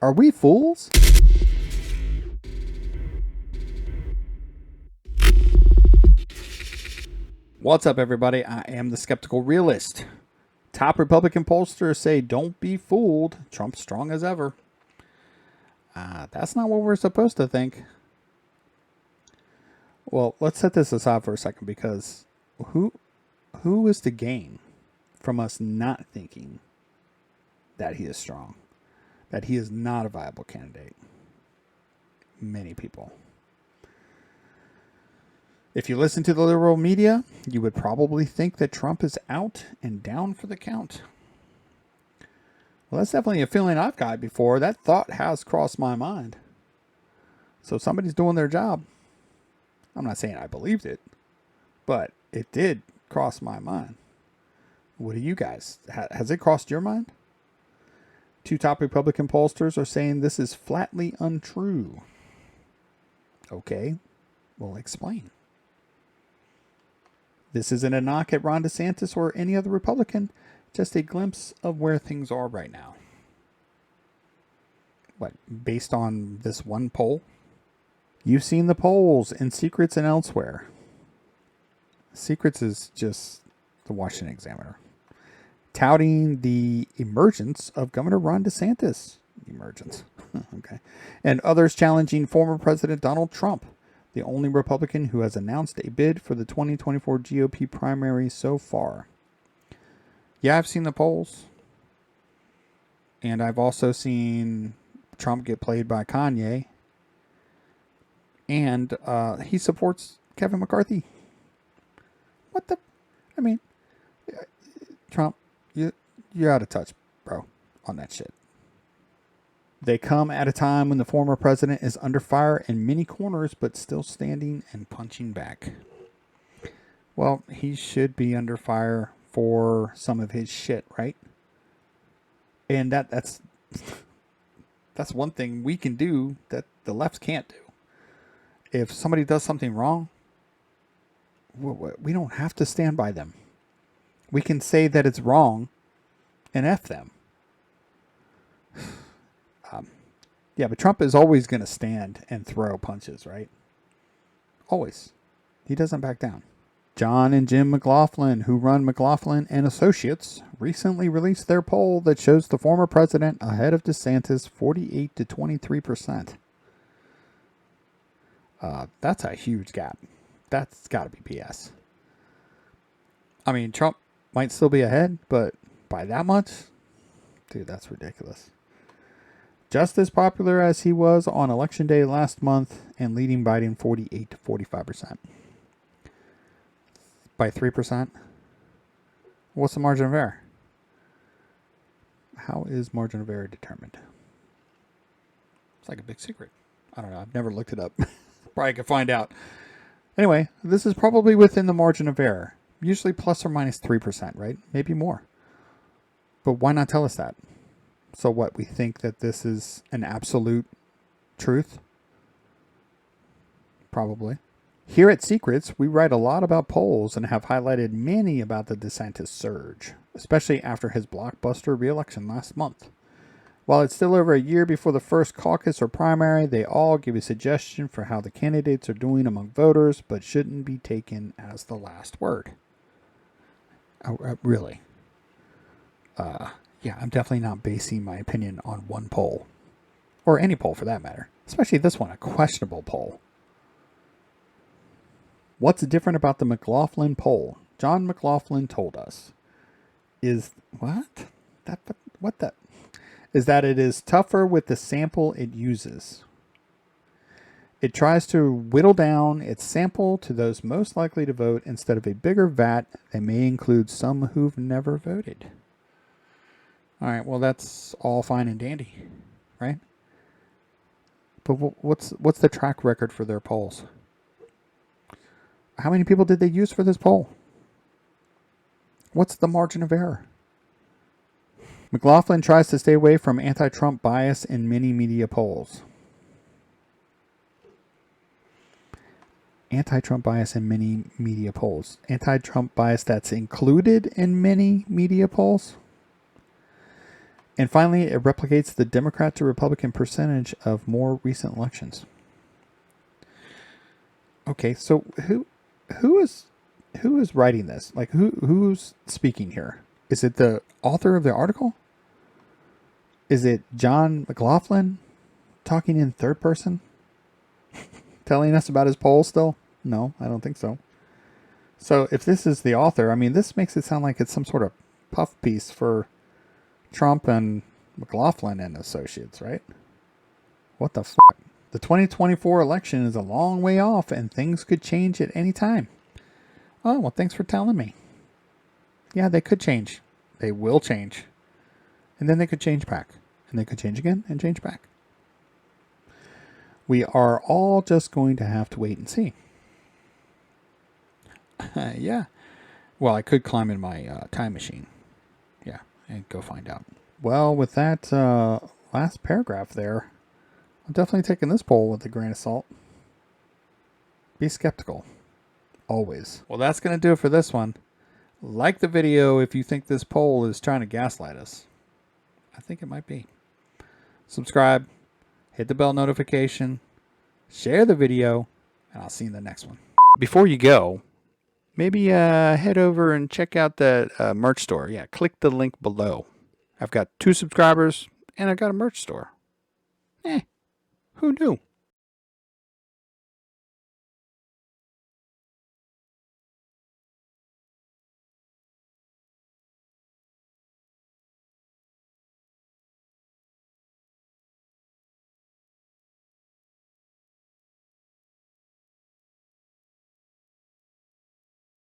Are we fools? What's up, everybody? I am the Skeptical Realist. Top Republican pollsters say don't be fooled. Trump's strong as ever. That's not what we're supposed to think. Well, let's set this aside for a second because who is to gain from us not thinking that he is strong, that he is not a viable candidate? Many people. If you listen to the liberal media, you would probably think that Trump is out and down for the count. Well, that's definitely a feeling I've got before. That thought has crossed my mind. So somebody's doing their job. I'm not saying I believed it, but it did cross my mind. What do you guys? Has it crossed your mind? Two top Republican pollsters are saying this is flatly untrue. Okay, well, explain. This isn't a knock at Ron DeSantis or any other Republican, just a glimpse of where things are right now. What, based on this one poll? You've seen the polls in Secrets and elsewhere. Secrets is just the Washington Examiner, touting the emergence of Governor Ron DeSantis. Okay. And others challenging former President Donald Trump, the only Republican who has announced a bid for the 2024 GOP primary so far. Yeah, I've seen the polls. And I've also seen Trump get played by Kanye. And he supports Kevin McCarthy. What the? I mean, Trump, you're out of touch, bro, on that shit. They come at a time when the former president is under fire in many corners, but still standing and punching back. Well, he should be under fire for some of his shit, right? And that's one thing we can do that the left can't do. If somebody does something wrong, we don't have to stand by them. We can say that it's wrong and F them. Yeah, but Trump is always going to stand and throw punches, right? Always. He doesn't back down. John and Jim McLaughlin, who run McLaughlin and Associates, recently released their poll that shows the former president ahead of DeSantis 48 to 23%. That's a huge gap. That's got to be BS. I mean, Trump might still be ahead, but by that much? Dude, that's ridiculous. Just as popular as he was on Election Day last month and leading Biden 48 to 45%. By 3%? What's the margin of error? How is margin of error determined? It's like a big secret. I don't know. I've never looked it up. Probably could find out. Anyway, this is probably within the margin of error. Usually plus or minus 3%, right? Maybe more. But why not tell us that? So what, we think that this is an absolute truth? Probably. Here at Secrets, we write a lot about polls and have highlighted many about the DeSantis surge, especially after his blockbuster re-election last month. While it's still over a year before the first caucus or primary, they all give a suggestion for how the candidates are doing among voters, but shouldn't be taken as the last word. Really? Yeah, I'm definitely not basing my opinion on one poll. Or any poll for that matter. Especially this one, a questionable poll. What's different about the McLaughlin poll? John McLaughlin told us. Is that it is tougher with the sample it uses. It tries to whittle down its sample to those most likely to vote instead of a bigger vat that may include some who've never voted. All right, well, that's all fine and dandy, right? But what's the track record for their polls? How many people did they use for this poll? What's the margin of error? McLaughlin tries to stay away from anti-Trump bias in many media polls. Anti-Trump bias in many media polls. Anti-Trump bias that's included in many media polls? And finally, it replicates the Democrat to Republican percentage of more recent elections. Okay, so who is writing this? Like who's speaking here? Is it the author of the article? Is it John McLaughlin talking in third person? Telling us about his poll still? No, I don't think so. So if this is the author, I mean, this makes it sound like it's some sort of puff piece for Trump and McLaughlin and associates, right? What the fuck? The 2024 election is a long way off and things could change at any time. Oh, well, thanks for telling me. Yeah, they could change. They will change. And then they could change back. And they could change again and change back. We are all just going to have to wait and see. Yeah. Well, I could climb in my time machine. Yeah, and go find out. Well, with that last paragraph there, I'm definitely taking this poll with a grain of salt. Be skeptical. Always. Well, that's going to do it for this one. Like the video if you think this poll is trying to gaslight us. I think it might be. Subscribe. Hit the bell notification. Share the video. And I'll see you in the next one. Before you go, maybe head over and check out the merch store. Yeah, click the link below. I've got 2 subscribers and I've got a merch store. Who knew?